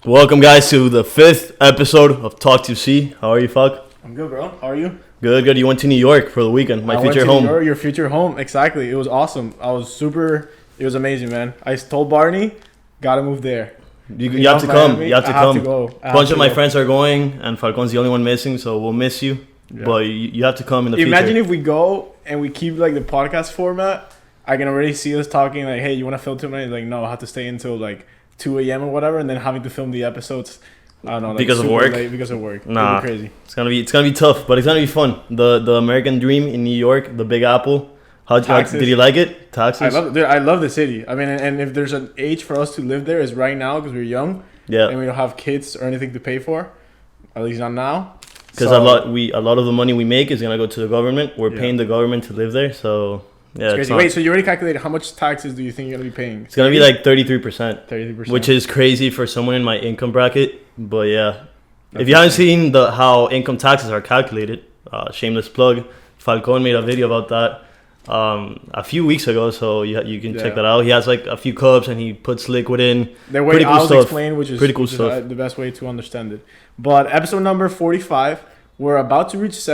Welcome, guys, to the 5th episode of Talk to C. How are you, Falc? I'm good, bro. How are you? Good. You went to New York for the weekend. My future home. New York, your future home. Exactly. It was awesome. It was amazing, man. I told Barney, gotta move there. You have to come. You have to come. A bunch of my friends are going, and Falcon's the only one missing, so we'll miss you. Yeah. But you have to come in the future. Imagine if we go and we keep like the podcast format. I can already see us talking like, hey, you want to film tonight? Like, no, I have to stay until like 2 a.m. or whatever, and then having to film the episodes. I don't know, like because of work. Because of work. Nah, it'll be crazy. It's gonna be tough, but it's gonna be fun. The American dream in New York, the Big Apple. Did you like it? Taxes. I love the city. I mean, and if there's an age for us to live there, is right now because we're young. Yeah. And we don't have kids or anything to pay for, at least not now. Because a lot of the money we make is gonna go to the government. We're paying the government to live there, so. Yeah, it's wait, so you already calculated how much taxes do you think you're going to be paying? It's going to be like 33%. 33%. Which is crazy for someone in my income bracket. But yeah. If you haven't seen how income taxes are calculated, shameless plug, Falcon made a video about that a few weeks ago. So you can check that out. He has like a few cups and he puts liquid in. The way I was explained, which is the best way to understand it. But episode number 45. We're about to reach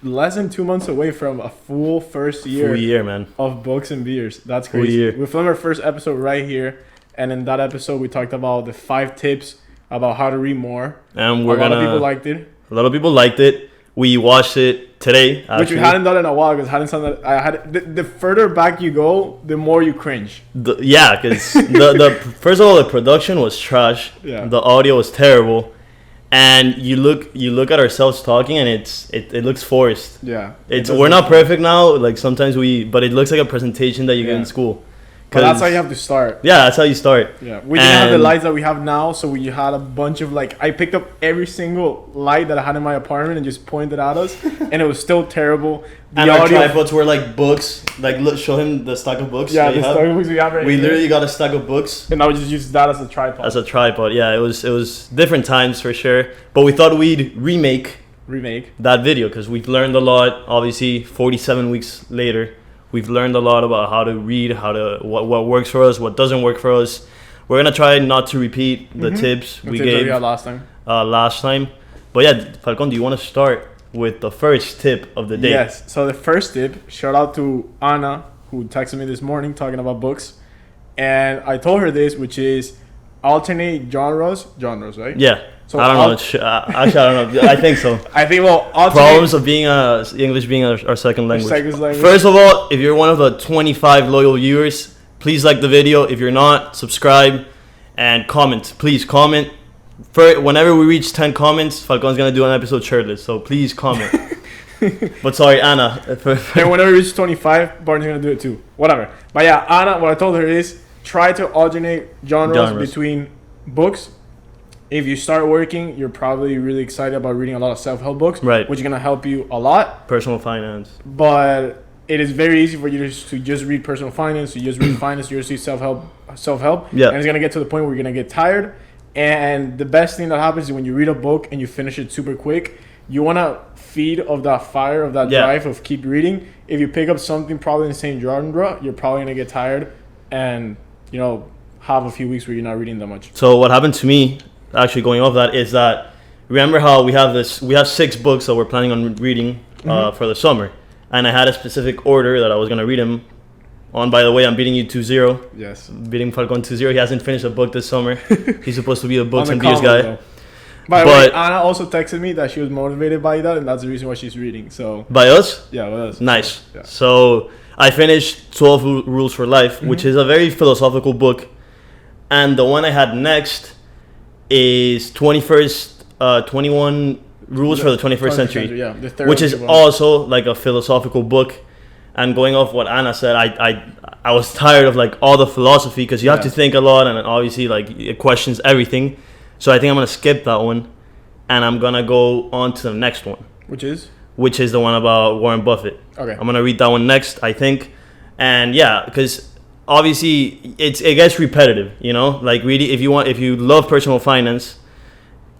less than 2 months away from a full first year, man, of books and beers. That's crazy. We filmed our first episode right here, and in that episode we talked about the 5 tips about how to read more. And a lot of people liked it. A lot of people liked it. We watched it today, actually. Which we hadn't done in a while because the further back you go, the more you cringe. Because the first of all, the production was trash. Yeah. The audio was terrible. And you look at ourselves talking, and it looks forced. Yeah, we're not perfect now. Like sometimes but it looks like a presentation that you get in school. But that's how you have to start. Yeah, that's how you start. Yeah, we didn't have the lights that we have now, so we had a bunch of I picked up every single light that I had in my apartment and just pointed at us, and it was still terrible. And our tripods were like books. Like, look, show him the stack of books. Yeah, the stack of books we have right here. We literally got a stack of books. And I would just use that as a tripod. Yeah, it was different times for sure. But we thought we'd remake that video because we've learned a lot. Obviously, 47 weeks later, we've learned a lot about how to read, what works for us, what doesn't work for us. We're gonna try not to repeat the tips we gave last time. But yeah, Falcon, do you want to start with the first tip of the day? Yes. So the first tip, shout out to Anna, who texted me this morning talking about books. And I told her this, which is alternate genres, right? Yeah. So I don't know. Actually, I don't know. I think so. Problems of being English being our second language. First of all, if you're one of the 25 loyal viewers, please like the video. If you're not, subscribe and comment. Please comment. Whenever we reach 10 comments, Falcon's gonna do an episode shirtless. So please comment. But sorry, Anna. And whenever we reach 25, Barney's gonna do it too. Whatever. But yeah, Anna, what I told her is try to alternate genres between books. If you start working, you're probably really excited about reading a lot of self-help books, right? Which is gonna help you a lot. Personal finance. But it is very easy for you to just read personal finance. You just read finance. You just read self-help. Yeah. And it's gonna get to the point where you're gonna get tired. And the best thing that happens is when you read a book and you finish it super quick, you want to feed of that fire, of that drive of keep reading. If you pick up something probably in the same genre, you're probably going to get tired and, have a few weeks where you're not reading that much. So what happened to me, actually going off that, is that remember how we have 6 books that we're planning on reading for the summer. And I had a specific order that I was going to read them on. By the way, I'm beating you 2-0. Yes. Beating Falcon 2-0. He hasn't finished a book this summer. He's supposed to be a books and beers guy. Though. By the way, Anna also texted me that she was motivated by that, and that's the reason why she's reading. So by us? Yeah, by us. Nice. Yeah. So I finished 12 Rules for Life, which is a very philosophical book. And the one I had next is 21 Rules for the 21st Century. Yeah, which is also like a philosophical book. And going off what Anna said, I was tired of all the philosophy because you have to think a lot and obviously it questions everything. So I think I'm gonna skip that one, and I'm gonna go on to the next one, which is the one about Warren Buffett. Okay, I'm gonna read that one next, I think, and because obviously it gets repetitive, really if you love personal finance,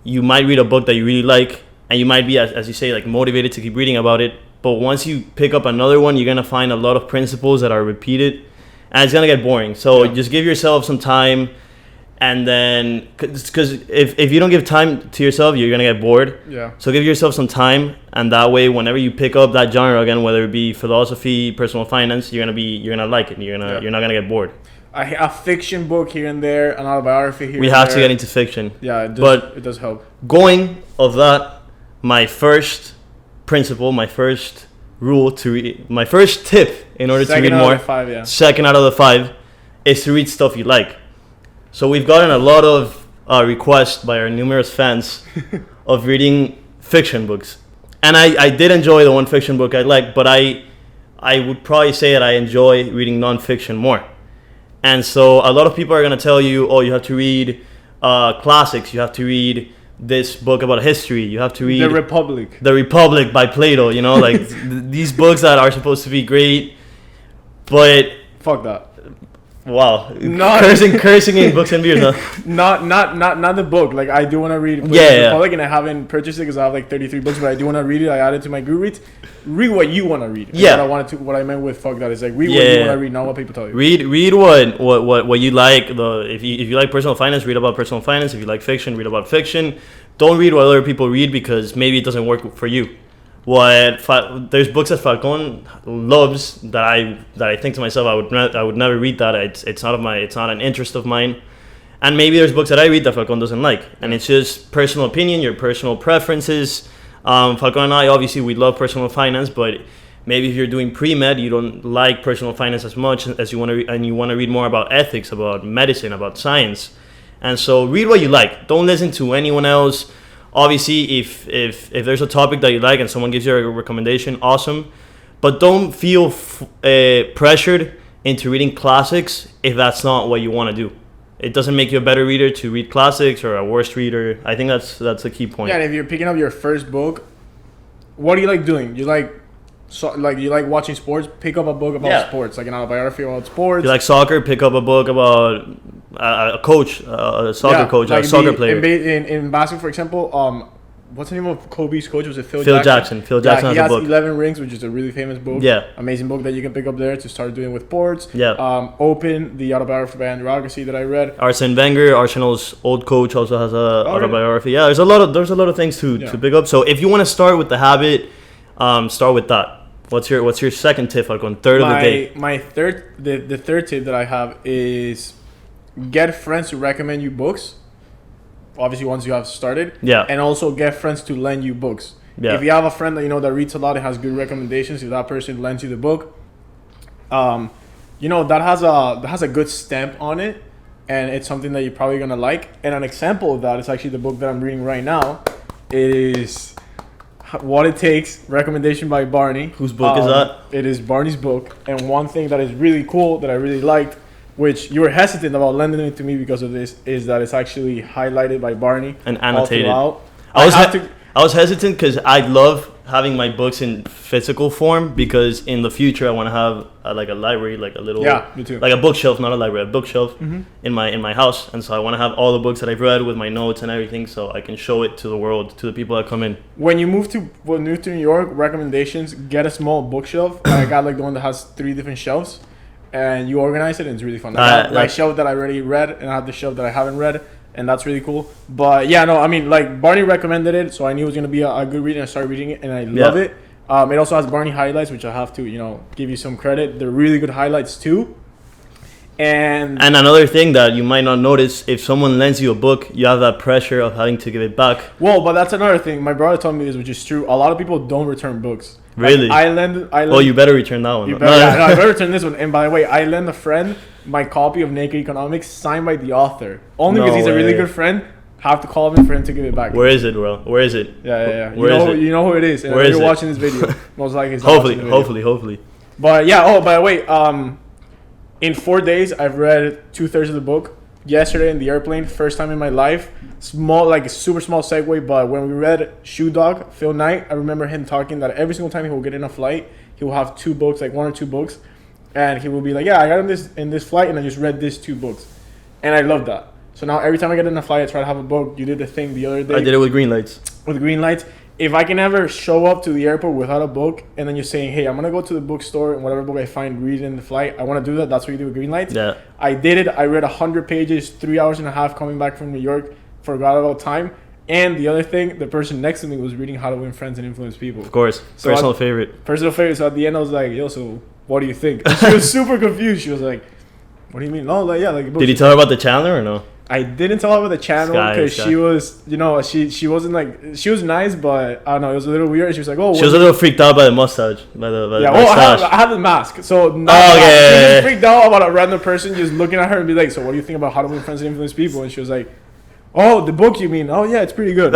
you might read a book that you really like, and you might be as you say motivated to keep reading about it. But once you pick up another one, you're going to find a lot of principles that are repeated, and it's going to get boring. So just give yourself some time And then, because if you don't give time to yourself, you're gonna get bored. Yeah. So give yourself some time, and that way, whenever you pick up that genre again, whether it be philosophy, personal finance, you're gonna like it. You're not gonna get bored. A fiction book here and there, an autobiography here. We have to get into fiction. Yeah, it does help. Going of that, my first principle, my first rule to read, my first tip in order to read more. Second out of the 5 is to read stuff you like. So we've gotten a lot of requests by our numerous fans of reading fiction books. And I did enjoy the one fiction book I liked, but I would probably say that I enjoy reading nonfiction more. And so a lot of people are going to tell you, oh, you have to read classics, you have to read this book about history, you have to read The Republic by Plato, you know, like these books that are supposed to be great, but... Fuck that. Wow, cursing in books and beers, huh? Not the book. Like, I do want to read Republic, and I haven't purchased it because I have like 33 books, but I do want to read it. I added to my Goodreads. Read what you want to read. Yeah. What I meant with fuck that is like read what you want to read, not what people tell you. Read what you like. If you like personal finance, read about personal finance. If you like fiction, read about fiction. Don't read what other people read because maybe it doesn't work for you. There's books that Falcon loves that I think to myself I would never read that. It's not an interest of mine, and maybe there's books that I read that Falcon doesn't like, and it's just personal opinion, your personal preferences. Falcon and I, obviously we love personal finance, but maybe if you're doing pre-med, you don't like personal finance as much as you want to, and you want to read more about ethics, about medicine, about science, and so read what you like. Don't listen to anyone else. Obviously, if there's a topic that you like and someone gives you a recommendation, awesome. But don't feel pressured into reading classics if that's not what you want to do. It doesn't make you a better reader to read classics or a worse reader. I think that's a key point. Yeah, and if you're picking up your first book, what do you like doing? You like watching sports? Pick up a book about sports, like an autobiography about sports. You like soccer? Pick up a book about a coach, a soccer coach, like a soccer player. In basketball, for example, what's the name of Kobe's coach? Was it Phil Jackson? Phil Jackson has a book. He has 11 Rings, which is a really famous book. Yeah. Amazing book that you can pick up there to start doing with sports. Yeah. Open, the autobiography by Andrew Agassi that I read. Arsene Wenger, Arsenal's old coach, also has a autobiography. Yeah, there's a lot of things to pick up. So if you want to start with the habit, start with that. What's your second tip, Falcon? Third of the day. The third tip that I have is get friends to recommend you books. Obviously, once you have started. Yeah. And also get friends to lend you books. Yeah. If you have a friend that you know that reads a lot and has good recommendations, if that person lends you the book, that has a good stamp on it, and it's something that you're probably gonna like. And an example of that is actually the book that I'm reading right now. It is What It Takes, recommendation by Barney. Whose book is that? It is Barney's book. And one thing that is really cool that I really liked, which you were hesitant about lending it to me because of this, is that it's actually highlighted by Barney and annotated. I was hesitant because I love having my books in physical form, because in the future I want to have a library, like a little, me too, like a bookshelf, not a library, a bookshelf in my house, and so I want to have all the books that I've read with my notes and everything, so I can show it to the world, to the people that come in. When you move to New York, recommendations, get a small bookshelf. I got like the one that has 3 different shelves, and you organize it, and it's really fun. I got my shelf that I already read, and I have the shelf that I haven't read, and that's really cool. But yeah, no, I mean, like, Barney recommended it, so I knew it was going to be a good read, and I started reading it, and I love it. It also has Barney highlights, which I have to, give you some credit. They're really good highlights too. And another thing that you might not notice, if someone lends you a book, you have that pressure of having to give it back. Well, but that's another thing. My brother told me this, which is true. A lot of people don't return books. Really? Like, I lend. Oh, you better return that one. I better return this one. And by the way, I lend a friend my copy of Naked Economics signed by the author. Only because he's a really good friend. Have to call him for him to give it back. Where is it, bro? Where is it? Yeah. You know who it is. And you're watching this video. Most likely. Hopefully. But yeah. Oh, by the way, in 4 days, I've read 2/3 of the book. Yesterday in the airplane, first time in my life. Small, like a super small segue, but when we read Shoe Dog, Phil Knight, I remember him talking that every single time he will get in a flight, he will have 2 books, like 1 or 2 books, and he will be like, yeah, I got in this flight, and I just read these 2 books, and I love that. So now every time I get in a flight, I try to have a book. You did the thing the other day. I did it with green lights. With green lights, if I can ever show up to the airport without a book, and then you're saying, hey, I'm going to go to the bookstore and whatever book I find, read in the flight, I want to do that. That's what you do with Greenlights. Yeah. I did it. I read 100 pages, 3 hours and a half coming back from New York, forgot about time. And the other thing, the person next to me was reading How to Win Friends and Influence People. Of course. So Personal favorite. So at the end, I was like, yo, so what do you think? And she was super confused. She was like, what do you mean? No, like, yeah, like. Did you tell her about the channel or no? I didn't tell her about the channel because she was, you know, she wasn't like, she was nice, but I don't know, it was a little weird. She was like, oh. She was a little freaked out by the mustache. By the I had the mask. So she was freaked out about a random person just looking at her and be like, so what do you think about How to Win Friends and Influence People? And she was like, oh, the book you mean? Oh, yeah, it's pretty good.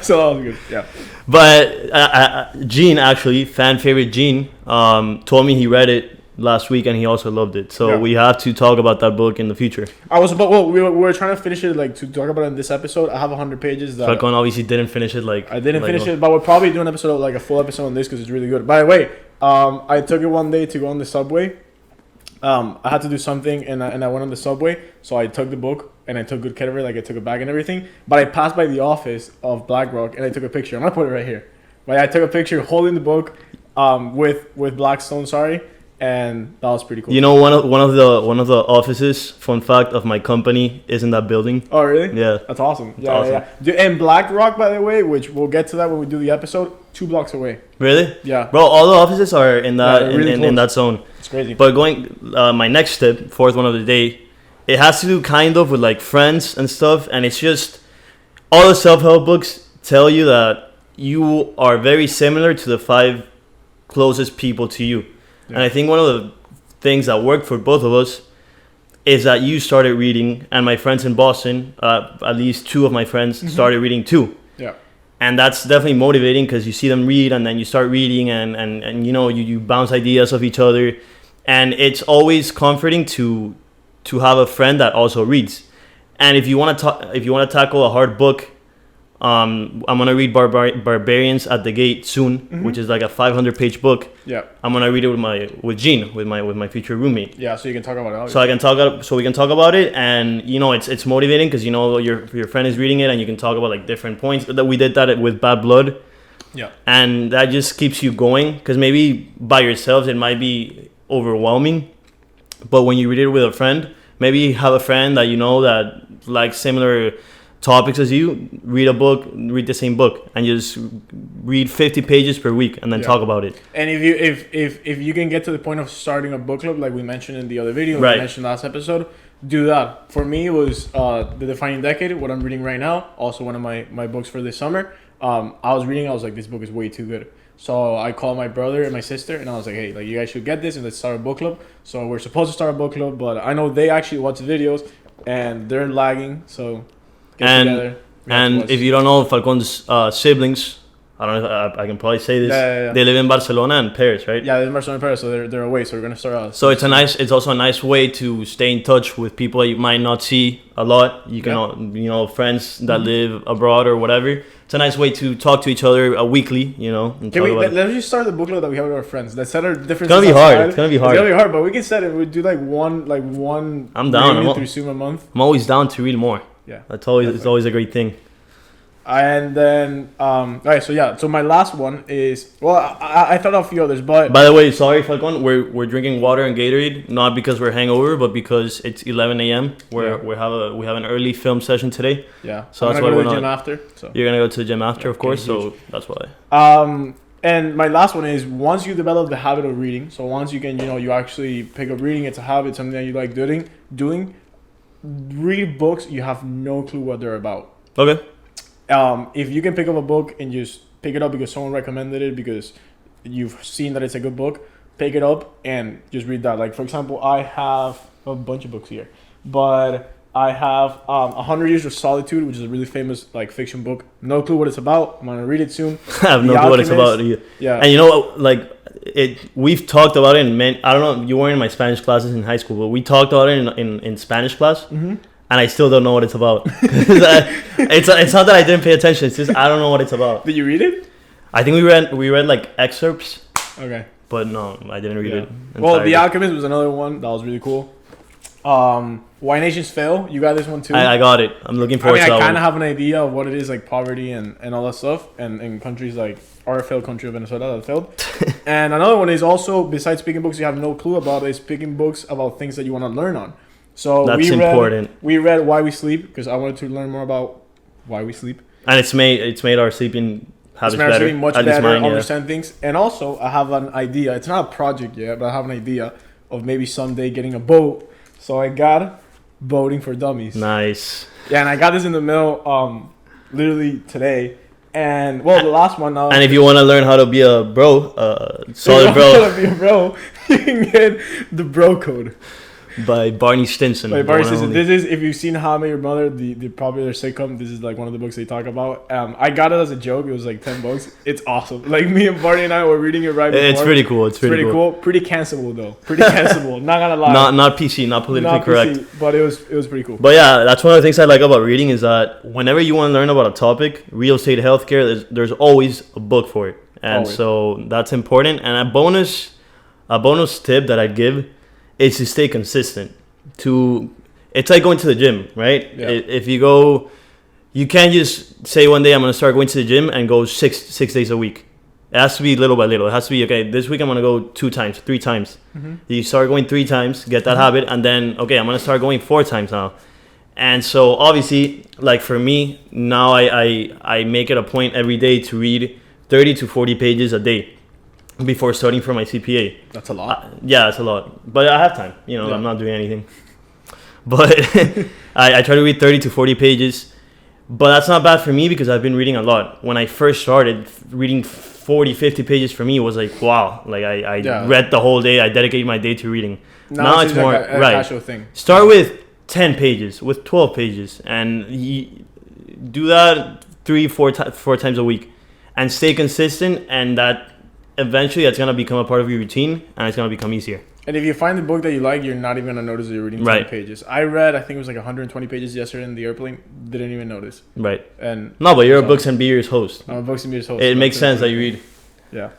So that was good, yeah. But Gene, actually, fan favorite Gene, told me he read it last week and he also loved it. So we have to talk about that book in the future. We were trying to finish it, like, to talk about it in this episode. I have 100 pages. Falcon obviously didn't finish it. I didn't finish it, but we'll probably do an episode, like a full episode on this because it's really good. By the way, I took it one day to go on the subway. I had to do something and I went on the subway. So I took the book and I took good care of it. Like, I took a bag and everything. But I passed by the office of BlackRock and I took a picture. I'm going to put it right here. But I took a picture holding the book with Blackstone, and that was pretty cool. You know, one of the offices, fun fact, of my company is in that building. Oh, really? Yeah. That's awesome. Yeah. And BlackRock, by the way, which we'll get to that when we do the episode, 2 blocks away. Really? Yeah. Bro, all the offices are in that in that zone. It's crazy. But my next step, fourth one of the day, it has to do kind of with like friends and stuff, and it's just all the self-help books tell you that you are very similar to the 5 closest people to you. Yeah. And I think one of the things that worked for both of us is that you started reading, and my friends in Boston, at least 2 of my friends, started reading too. Yeah. And that's definitely motivating because you see them read and then you start reading and you know, you bounce ideas off each other. And it's always comforting to have a friend that also reads. And if you want to tackle a hard book, I'm gonna read Barbarians at the Gate soon, which is like a 500-page book. Yeah, I'm gonna read it with Gene, with my future roommate. Yeah, so you can talk about it. Obviously. So we can talk about it, and you know it's motivating because you know your friend is reading it, and you can talk about like different points. That we did that with Bad Blood. Yeah, and that just keeps you going because maybe by yourselves it might be overwhelming, but when you read it with a friend, maybe you have a friend that you know that likes similar topics as you, read the same book and just read 50 pages per week and then talk about it. And if you can get to the point of starting a book club like we mentioned in the other video, we mentioned last episode, do that. For me, it was The Defining Decade, what I'm reading right now, also one of my books for this summer. I was like, this book is way too good. So I called my brother and my sister and I was like, hey, like, you guys should get this and let's start a book club. So we're supposed to start a book club, but I know they actually watch the videos and they're lagging, so and if you don't know Falcon's siblings, I don't know if I can probably say this. Yeah. They live in Barcelona and Paris, right? Yeah, they live in Barcelona and Paris, so they're away. So we're gonna start. So it's also a nice way to stay in touch with people you might not see a lot. You can, friends that live abroad or whatever. It's a nice way to talk to each other weekly, let's just start the book club that we have with our friends. Let's set our differences. It's gonna be hard, but we can set it. We do like one. I'm down. Through Zoom a month. I'm always down to read more. Yeah, it's always a great thing. And then, alright, so my last one is, I thought of a few others, but... By the way, sorry, Falcon, we're drinking water and Gatorade, not because we're hangover, but because it's 11 a.m. We have an early film session today. Yeah, so that's why we're not... Gym after. So. You're gonna go to the gym after, of course, so that's why. And my last one is, once you develop the habit of reading, so once you can, you actually pick up reading, it's a habit, something that you like doing, read books, you have no clue what they're about. Okay. If you can pick up a book and just pick it up because someone recommended it, because you've seen that it's a good book, pick it up and just read that. Like, for example, I have a bunch of books here, but I have 100 Years of Solitude, which is a really famous like fiction book. No clue what it's about. I'm gonna read it soon. I have no clue what it's about either. Yeah. And we've talked about it in I don't know, you weren't in my Spanish classes in high school, but we talked about it in Spanish class. Mm-hmm. And I still don't know what it's about. It's not that I didn't pay attention. It's just I don't know what it's about. Did you read it? I think we read like excerpts. Okay. But no, I didn't read it. Well, The Alchemist was another one that was really cool. Why Nations Fail. You got this one too. I got it. I'm looking forward to that I one. kind of have an idea of what it is, like poverty and all that stuff, and in countries like our failed country of Venezuela that failed. And another one is also, besides picking books you have no clue about, is picking books about things that you want to learn on. So that's important. We read Why We Sleep because I wanted to learn more about why we sleep. And it's made our sleeping habits better. Much better, understand things. And also, I have an idea. It's not a project yet, but I have an idea of maybe someday getting a boat. So I got Boating for Dummies. Nice. Yeah, and I got this in the mail literally today. And, well, the last one now. And if you want to learn how to be a bro, solid bro. If you want to be a bro, you can get the Bro Code. By Barney Stinson. This is, if you've seen How I Met Your Mother, the popular sitcom, this is like one of the books they talk about. I got it as a joke. It was like $10. It's awesome. Like me and Barney and I were reading it right before. It's pretty cool. It's pretty cool. Pretty cancelable though. Pretty cancelable. Not gonna lie. Not PC. Not politically correct. PC, but it was pretty cool. But yeah, that's one of the things I like about reading is that whenever you want to learn about a topic, real estate, healthcare, there's always a book for it, and so that's important. And a bonus tip that I'd give is to stay consistent. It's like going to the gym, right? Yeah. If you go, you can't just say one day I'm going to start going to the gym and go six days a week. It has to be little by little. It has to be, okay, this week I'm going to go 2 times, 3 times. Mm-hmm. You start going 3 times, get that habit, and then, okay, I'm going to start going 4 times now. And so obviously, like for me, now I make it a point every day to read 30 to 40 pages a day before starting for my CPA. That's a lot. Yeah, that's a lot. But I have time. I'm not doing anything. But I try to read 30 to 40 pages. But that's not bad for me because I've been reading a lot. When I first started, reading 40, 50 pages for me was like, wow. Like I read the whole day. I dedicated my day to reading. Now it's more, like a casual thing. Start with 10 pages, with 12 pages. And do that 4 times a week. And stay consistent, and that eventually that's going to become a part of your routine, and it's going to become easier. And if you find the book that you like, you're not even going to notice that you're reading 10 pages. I read, I think it was like 120 pages yesterday in the airplane. Didn't even notice. Right. But you're a Books and Beers host. I'm a Books and Beers host. It makes sense that you read. Yeah.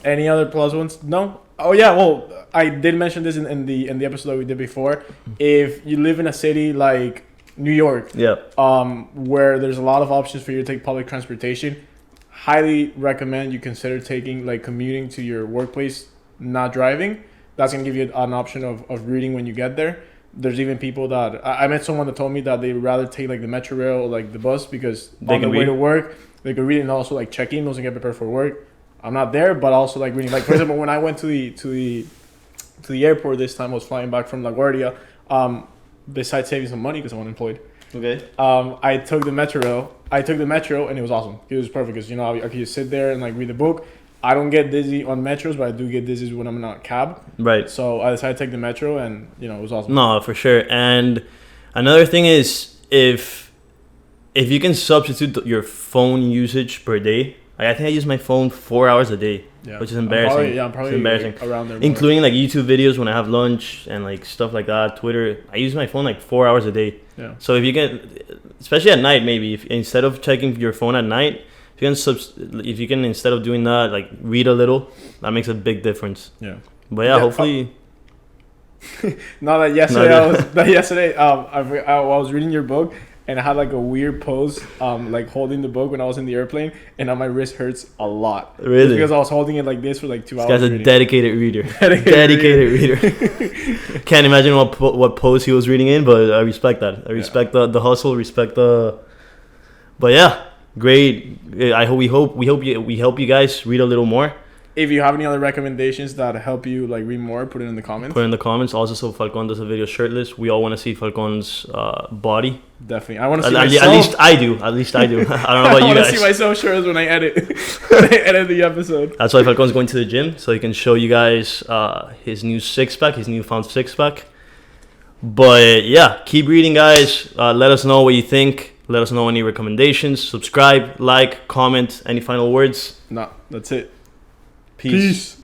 Any other plus ones? No? Oh, yeah. Well, I did mention this in the episode that we did before. If you live in a city like New York, where there's a lot of options for you to take public transportation, highly recommend you consider taking, like, commuting to your workplace, not driving. That's going to give you an option of reading when you get there. There's even people that... I met someone that told me that they'd rather take, like, the Metro Rail or, like, the bus because on the way to work, they could read and also, like, check emails and get prepared for work. I'm not there, but also, like, reading. Like, for example, when I went to the airport this time, I was flying back from LaGuardia, besides saving some money because I'm unemployed. Okay. I took the Metro and it was awesome. It was perfect because, I could just sit there and, like, read the book. I don't get dizzy on metros, but I do get dizzy when I'm in a cab. Right. So I decided to take the Metro, and, it was awesome. No, for sure. And another thing is, if you can substitute your phone usage per day, I think I use my phone 4 hours a day, which is embarrassing. I'm probably embarrassing. Like around there. Including, like, YouTube videos when I have lunch and, like, stuff like that, Twitter. I use my phone, like, 4 hours a day. Yeah. So if you can, especially at night, maybe, if instead of checking your phone at night, if you can instead of doing that, like, read a little, that makes a big difference. Yeah. But hopefully. No, that yesterday I was reading your book and I had, like, a weird pose, like, holding the book when I was in the airplane, and now my wrist hurts a lot. Really? It's because I was holding it like this for like 2 hours. This guy's a dedicated reader. Dedicated reader. Can't imagine what pose he was reading in, but I respect that. I respect the hustle. Respect the. But yeah. Great. We help you guys read a little more. If you have any other recommendations that help you, like, read more, put it in the comments. Also, so Falcon does a video shirtless. We all want to see Falcon's body. Definitely. I want to see myself. At least I do. I don't know about you guys. I want to see myself shirtless when I edit the episode. That's why Falcon's going to the gym, so he can show you guys his new six-pack, his newfound six-pack. But yeah, keep reading, guys. Let us know what you think. Let us know any recommendations. Subscribe, like, comment. Any final words? No, that's it. Peace.